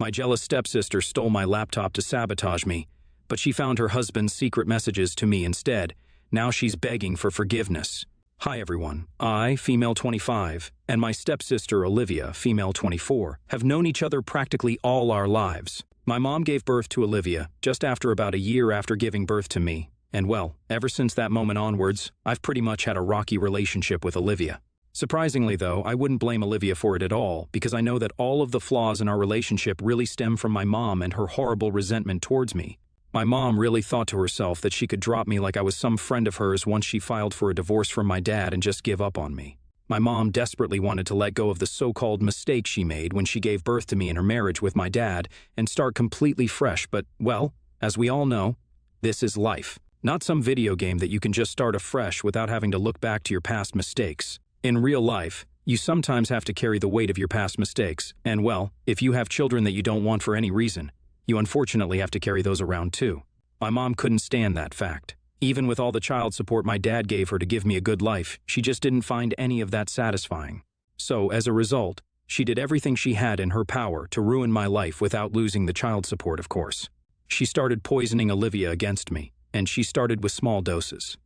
My jealous stepsister stole my laptop to sabotage me, but she found her husband's secret messages to me instead. Now she's begging for forgiveness. Hi everyone, I, female 25, and my stepsister Olivia, female 24, have known each other practically all our lives. My mom gave birth to Olivia just after about a year after giving birth to me, and well, ever since that moment onwards, I've pretty much had a rocky relationship with Olivia. Surprisingly though, I wouldn't blame Olivia for it at all, because I know that all of the flaws in our relationship really stem from my mom and her horrible resentment towards me. My mom really thought to herself that she could drop me like I was some friend of hers once she filed for a divorce from my dad and just give up on me. My mom desperately wanted to let go of the so-called mistake she made when she gave birth to me in her marriage with my dad and start completely fresh, but, well, as we all know, this is life. Not some video game that you can just start afresh without having to look back to your past mistakes. In real life, you sometimes have to carry the weight of your past mistakes, and well, if you have children that you don't want for any reason, you unfortunately have to carry those around too. My mom couldn't stand that fact. Even with all the child support my dad gave her to give me a good life, she just didn't find any of that satisfying. So, as a result, she did everything she had in her power to ruin my life without losing the child support, of course. She started poisoning Olivia against me, and she started with small doses.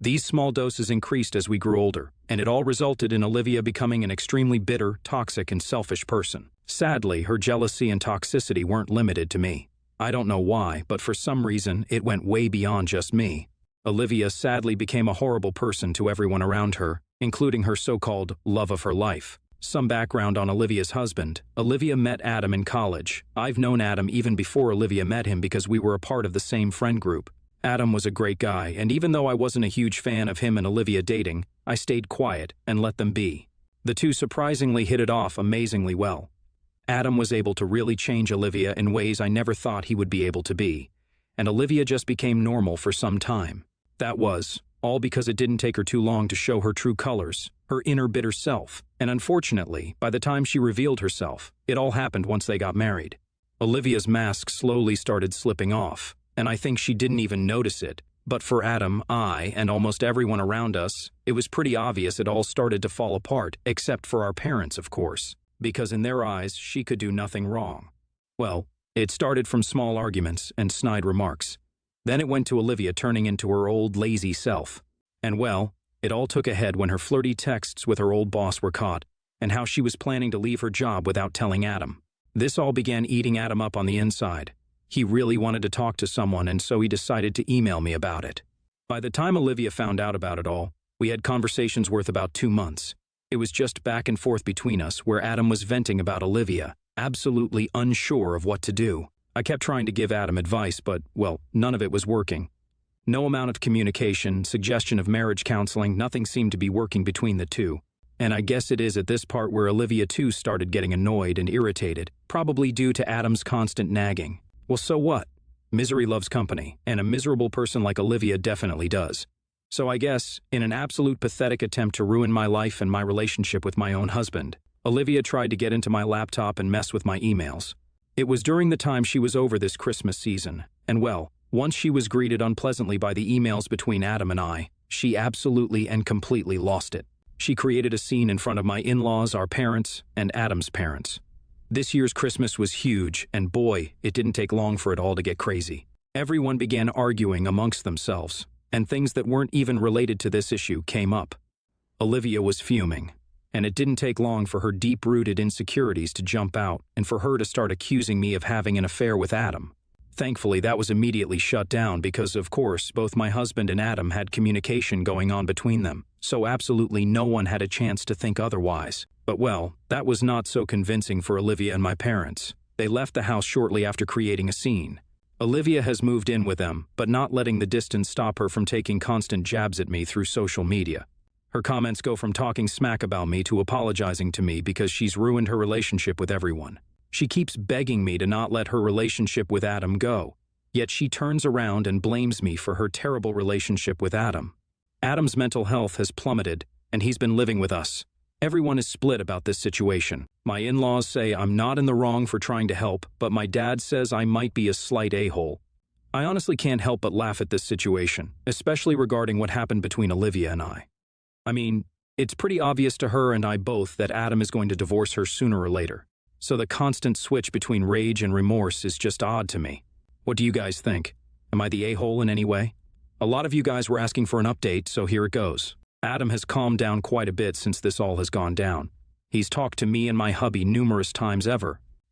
These small doses increased as we grew older, and it all resulted in Olivia becoming an extremely bitter, toxic, and selfish person. Sadly, her jealousy and toxicity weren't limited to me. I don't know why, but for some reason, it went way beyond just me. Olivia sadly became a horrible person to everyone around her, including her so-called love of her life. Some background on Olivia's husband. Olivia met Adam in college. I've known Adam even before Olivia met him because we were a part of the same friend group. Adam was a great guy, and even though I wasn't a huge fan of him and Olivia dating, I stayed quiet and let them be. The two surprisingly hit it off amazingly well. Adam was able to really change Olivia in ways I never thought he would be able to be, and Olivia just became normal for some time. That was all because it didn't take her too long to show her true colors, her inner bitter self, and unfortunately, by the time she revealed herself, it all happened once they got married. Olivia's mask slowly started slipping off, and I think she didn't even notice it, but for Adam, I, and almost everyone around us, it was pretty obvious it all started to fall apart, except for our parents, of course, because in their eyes, she could do nothing wrong. Well, it started from small arguments and snide remarks. Then it went to Olivia turning into her old lazy self. And well, it all took a head when her flirty texts with her old boss were caught, and how she was planning to leave her job without telling Adam. This all began eating Adam up on the inside. He really wanted to talk to someone, and so he decided to email me about it. By the time Olivia found out about it all, we had conversations worth about 2 months. It was just back and forth between us where Adam was venting about Olivia, absolutely unsure of what to do. I kept trying to give Adam advice, but, well, none of it was working. No amount of communication, suggestion of marriage counseling, nothing seemed to be working between the two. And I guess it is at this part where Olivia too started getting annoyed and irritated, probably due to Adam's constant nagging. Well, so what? Misery loves company, and a miserable person like Olivia definitely does. So I guess, in an absolute pathetic attempt to ruin my life and my relationship with my own husband, Olivia tried to get into my laptop and mess with my emails. It was during the time she was over this Christmas season, and well, once she was greeted unpleasantly by the emails between Adam and I, she absolutely and completely lost it. She created a scene in front of my in-laws, our parents, and Adam's parents. This year's Christmas was huge, and boy, it didn't take long for it all to get crazy. Everyone began arguing amongst themselves, and things that weren't even related to this issue came up. Olivia was fuming, and it didn't take long for her deep-rooted insecurities to jump out and for her to start accusing me of having an affair with Adam. Thankfully, that was immediately shut down because, of course, both my husband and Adam had communication going on between them, so absolutely no one had a chance to think otherwise. But well, that was not so convincing for Olivia and my parents. They left the house shortly after creating a scene. Olivia has moved in with them, but not letting the distance stop her from taking constant jabs at me through social media. Her comments go from talking smack about me to apologizing to me because she's ruined her relationship with everyone. She keeps begging me to not let her relationship with Adam go, yet she turns around and blames me for her terrible relationship with Adam. Adam's mental health has plummeted, and he's been living with us. Everyone is split about this situation. My in-laws say I'm not in the wrong for trying to help, but my dad says I might be a slight a-hole. I honestly can't help but laugh at this situation, especially regarding what happened between Olivia and I. I mean, it's pretty obvious to her and I both that Adam is going to divorce her sooner or later. So the constant switch between rage and remorse is just odd to me. What do you guys think? Am I the a-hole in any way? A lot of you guys were asking for an update, so here it goes. Adam has calmed down quite a bit since this all has gone down. He's talked to me and my hubby numerous times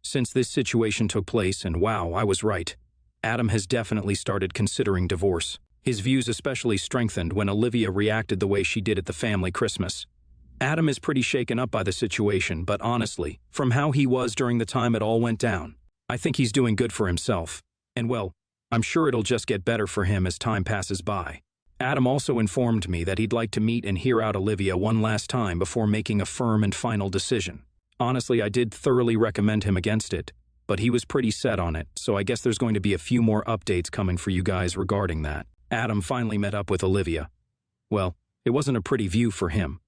since this situation took place, and wow, I was right. Adam has definitely started considering divorce. His views especially strengthened when Olivia reacted the way she did at the family Christmas. Adam is pretty shaken up by the situation, but honestly, from how he was during the time it all went down, I think he's doing good for himself. And well, I'm sure it'll just get better for him as time passes by. Adam also informed me that he'd like to meet and hear out Olivia one last time before making a firm and final decision. Honestly, I did thoroughly recommend him against it, but he was pretty set on it, so I guess there's going to be a few more updates coming for you guys regarding that. Adam finally met up with Olivia. Well, it wasn't a pretty view for him.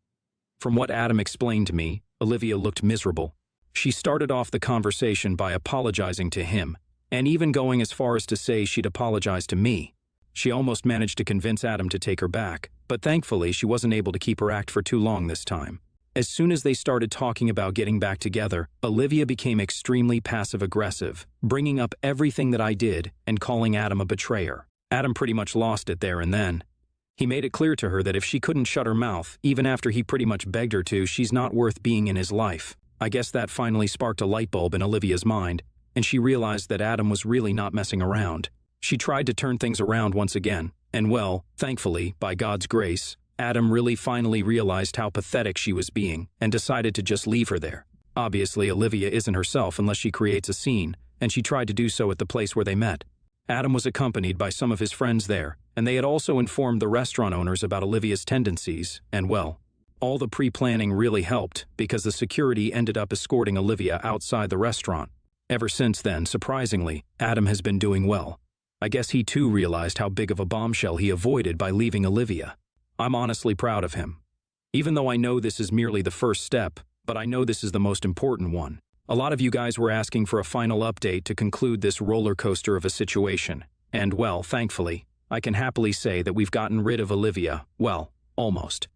From what Adam explained to me, Olivia looked miserable. She started off the conversation by apologizing to him, and even going as far as to say she'd apologize to me. She almost managed to convince Adam to take her back, but thankfully she wasn't able to keep her act for too long this time. As soon as they started talking about getting back together, Olivia became extremely passive-aggressive, bringing up everything that I did and calling Adam a betrayer. Adam pretty much lost it there and then. He made it clear to her that if she couldn't shut her mouth, even after he pretty much begged her to, she's not worth being in his life. I guess that finally sparked a light bulb in Olivia's mind, and she realized that Adam was really not messing around. She tried to turn things around once again, and well, thankfully, by God's grace, Adam really finally realized how pathetic she was being and decided to just leave her there. Obviously, Olivia isn't herself unless she creates a scene, and she tried to do so at the place where they met. Adam was accompanied by some of his friends there, and they had also informed the restaurant owners about Olivia's tendencies, and well, all the pre-planning really helped because the security ended up escorting Olivia outside the restaurant. Ever since then, surprisingly, Adam has been doing well. I guess he too realized how big of a bombshell he avoided by leaving Olivia. I'm honestly proud of him. Even though I know this is merely the first step, but I know this is the most important one. A lot of you guys were asking for a final update to conclude this roller coaster of a situation, and well, thankfully, I can happily say that we've gotten rid of Olivia, well, almost.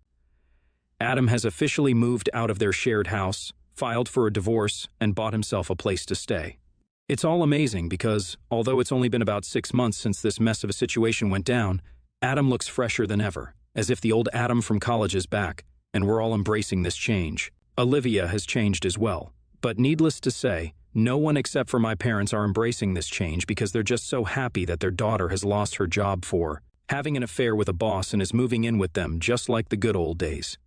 Adam has officially moved out of their shared house, filed for a divorce, and bought himself a place to stay. It's all amazing because, although it's only been about 6 months since this mess of a situation went down, Adam looks fresher than ever, as if the old Adam from college is back, and we're all embracing this change. Olivia has changed as well, but needless to say, no one except for my parents are embracing this change because they're just so happy that their daughter has lost her job for having an affair with a boss and is moving in with them just like the good old days.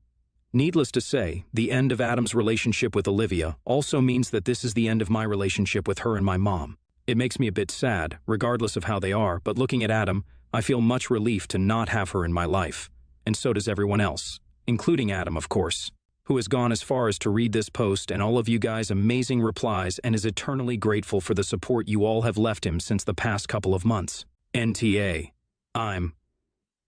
Needless to say, the end of Adam's relationship with Olivia also means that this is the end of my relationship with her and my mom. It makes me a bit sad, regardless of how they are, but looking at Adam, I feel much relief to not have her in my life. And so does everyone else, including Adam, of course, who has gone as far as to read this post and all of you guys' amazing replies and is eternally grateful for the support you all have left him since the past couple of months. NTA.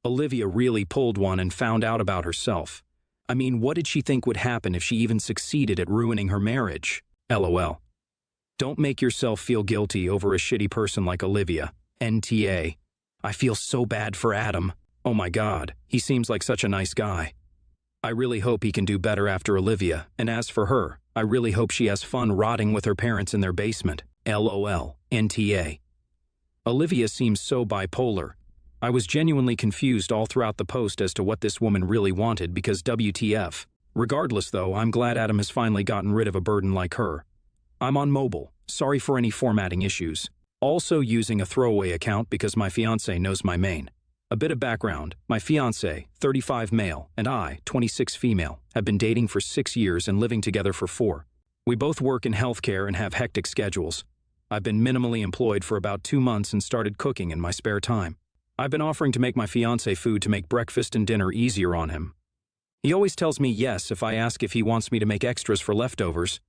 Olivia really pulled one and found out about herself. I mean, what did she think would happen if she even succeeded at ruining her marriage? LOL. Don't make yourself feel guilty over a shitty person like Olivia. NTA. I feel so bad for Adam. Oh my God, he seems like such a nice guy. I really hope he can do better after Olivia, and as for her, I really hope she has fun rotting with her parents in their basement. LOL. NTA. Olivia seems so bipolar. I was genuinely confused all throughout the post as to what this woman really wanted because WTF. Regardless though, I'm glad Adam has finally gotten rid of a burden like her. I'm on mobile, sorry for any formatting issues. Also using a throwaway account because my fiancé knows my main. A bit of background, my fiancé, 35 male, and I, 26 female, have been dating for 6 years and living together for 4. We both work in healthcare and have hectic schedules. I've been minimally employed for about 2 months and started cooking in my spare time. I've been offering to make my fiancé food to make breakfast and dinner easier on him. He always tells me yes if I ask if he wants me to make extras for leftovers,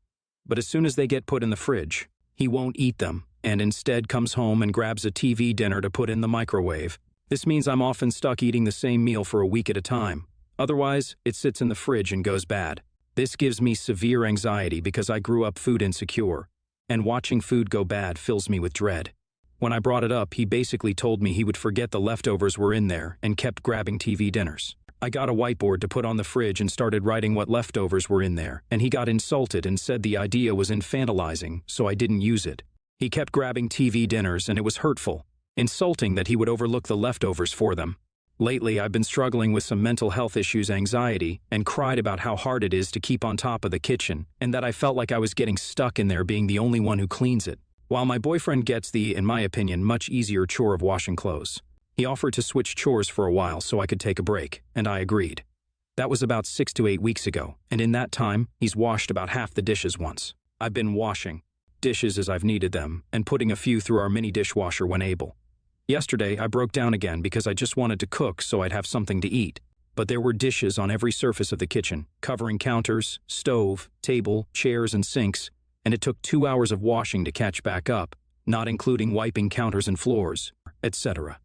but as soon as they get put in the fridge, he won't eat them and instead comes home and grabs a TV dinner to put in the microwave. This means I'm often stuck eating the same meal for a week at a time. Otherwise, it sits in the fridge and goes bad. This gives me severe anxiety because I grew up food insecure, and watching food go bad fills me with dread. When I brought it up, he basically told me he would forget the leftovers were in there and kept grabbing TV dinners. I got a whiteboard to put on the fridge and started writing what leftovers were in there, and he got insulted and said the idea was infantilizing, so I didn't use it. He kept grabbing TV dinners and it was hurtful, insulting that he would overlook the leftovers for them. Lately, I've been struggling with some mental health issues, anxiety, and cried about how hard it is to keep on top of the kitchen, and that I felt like I was getting stuck in there being the only one who cleans it, while my boyfriend gets the, in my opinion, much easier chore of washing clothes. He offered to switch chores for a while so I could take a break, and I agreed. That was about 6 to 8 weeks ago, and in that time, he's washed about half the dishes once. I've been washing dishes as I've needed them, and putting a few through our mini dishwasher when able. Yesterday, I broke down again because I just wanted to cook so I'd have something to eat. But there were dishes on every surface of the kitchen, covering counters, stove, table, chairs, and sinks, and it took 2 hours of washing to catch back up, not including wiping counters and floors, etc.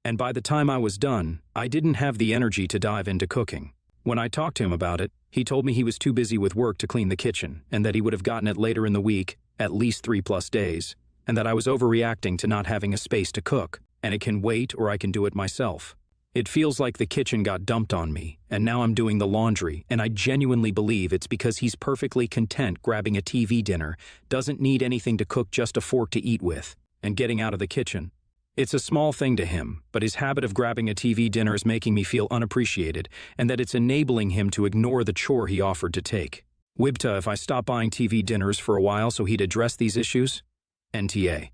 And by the time I was done, I didn't have the energy to dive into cooking. When I talked to him about it, he told me he was too busy with work to clean the kitchen, and that he would have gotten it later in the week, at least 3+ days, and that I was overreacting to not having a space to cook, and it can wait or I can do it myself. It feels like the kitchen got dumped on me, and now I'm doing the laundry, and I genuinely believe it's because he's perfectly content grabbing a TV dinner, doesn't need anything to cook, just a fork to eat with, and getting out of the kitchen. It's a small thing to him, but his habit of grabbing a TV dinner is making me feel unappreciated, and that it's enabling him to ignore the chore he offered to take. Wibta, if I stop buying TV dinners for a while so he'd address these issues? NTA.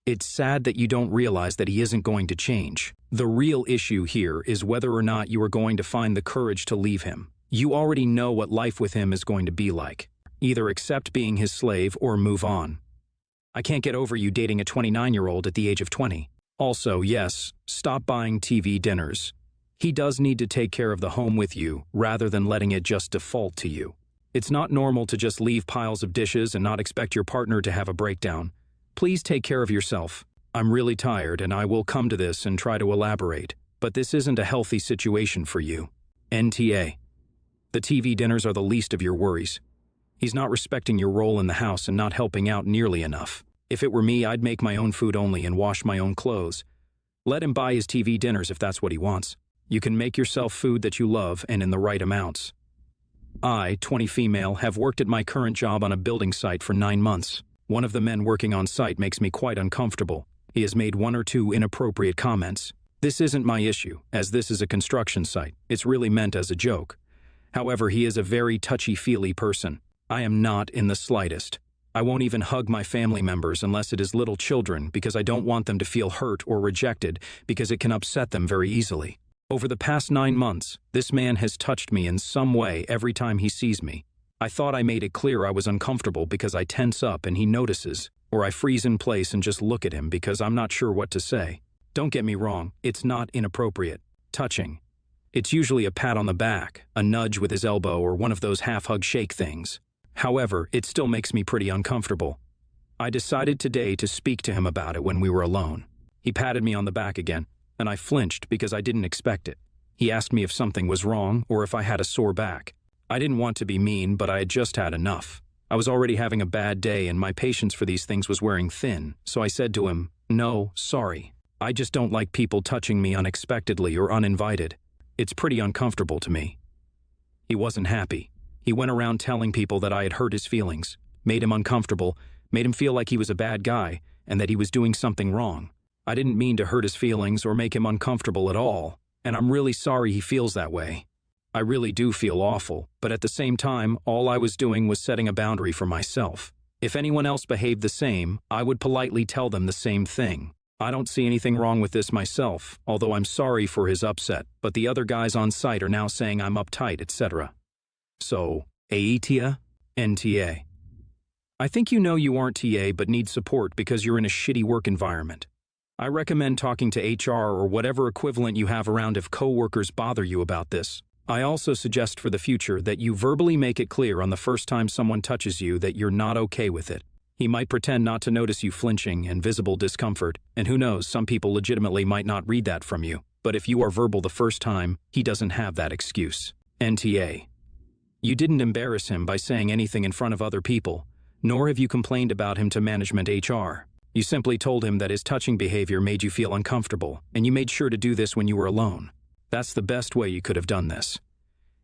It's sad that you don't realize that he isn't going to change. The real issue here is whether or not you are going to find the courage to leave him. You already know what life with him is going to be like. Either accept being his slave or move on. I can't get over you dating a 29-year-old at the age of 20. Also, yes, stop buying TV dinners. He does need to take care of the home with you, rather than letting it just default to you. It's not normal to just leave piles of dishes and not expect your partner to have a breakdown. Please take care of yourself. I'm really tired and I will come to this and try to elaborate, but this isn't a healthy situation for you. NTA. The TV dinners are the least of your worries. He's not respecting your role in the house and not helping out nearly enough. If it were me, I'd make my own food only and wash my own clothes. Let him buy his TV dinners if that's what he wants. You can make yourself food that you love and in the right amounts. I, 20 female, have worked at my current job on a building site for 9 months. One of the men working on site makes me quite uncomfortable. He has made 1 or 2 inappropriate comments. This isn't my issue, as this is a construction site. It's really meant as a joke. However, he is a very touchy-feely person. I am not in the slightest. I won't even hug my family members unless it is little children because I don't want them to feel hurt or rejected because it can upset them very easily. Over the past 9 months, this man has touched me in some way every time he sees me. I thought I made it clear I was uncomfortable because I tense up and he notices, or I freeze in place and just look at him because I'm not sure what to say. Don't get me wrong, it's not inappropriate. Touching. It's usually a pat on the back, a nudge with his elbow, or one of those half-hug shake things. However, it still makes me pretty uncomfortable. I decided today to speak to him about it when we were alone. He patted me on the back again, and I flinched because I didn't expect it. He asked me if something was wrong or if I had a sore back. I didn't want to be mean, but I had just had enough. I was already having a bad day and my patience for these things was wearing thin, so I said to him, "No, sorry. I just don't like people touching me unexpectedly or uninvited. It's pretty uncomfortable to me." He wasn't happy. He went around telling people that I had hurt his feelings, made him uncomfortable, made him feel like he was a bad guy and that he was doing something wrong. I didn't mean to hurt his feelings or make him uncomfortable at all, and I'm really sorry he feels that way. I really do feel awful, but at the same time, all I was doing was setting a boundary for myself. If anyone else behaved the same, I would politely tell them the same thing. I don't see anything wrong with this myself, although I'm sorry for his upset, but the other guys on site are now saying I'm uptight, etc. So, AETA? NTA. I think you know you aren't TA but need support because you're in a shitty work environment. I recommend talking to HR or whatever equivalent you have around if coworkers bother you about this. I also suggest for the future that you verbally make it clear on the first time someone touches you that you're not okay with it. He might pretend not to notice you flinching and visible discomfort, and who knows, some people legitimately might not read that from you. But if you are verbal the first time, he doesn't have that excuse. NTA. You didn't embarrass him by saying anything in front of other people, nor have you complained about him to management HR. You simply told him that his touching behavior made you feel uncomfortable, and you made sure to do this when you were alone. That's the best way you could have done this.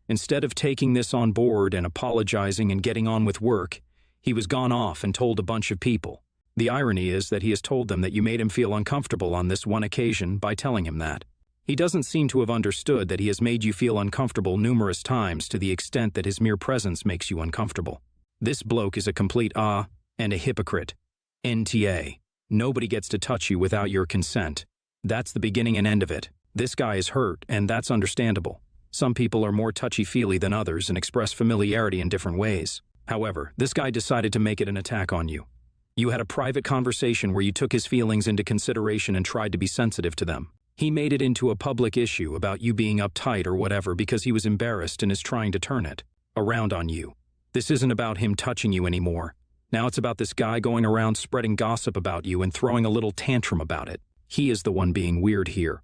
Instead of taking this on board and apologizing and getting on with work, he was gone off and told a bunch of people. The irony is that he has told them that you made him feel uncomfortable on this one occasion by telling him that. He doesn't seem to have understood that he has made you feel uncomfortable numerous times to the extent that his mere presence makes you uncomfortable. This bloke is a complete and a hypocrite. NTA. Nobody gets to touch you without your consent. That's the beginning and end of it. This guy is hurt, and that's understandable. Some people are more touchy-feely than others and express familiarity in different ways. However, this guy decided to make it an attack on you. You had a private conversation where you took his feelings into consideration and tried to be sensitive to them. He made it into a public issue about you being uptight or whatever because he was embarrassed and is trying to turn it around on you. This isn't about him touching you anymore. Now it's about this guy going around spreading gossip about you and throwing a little tantrum about it. He is the one being weird here.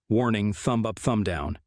Warning, thumb up, thumb down.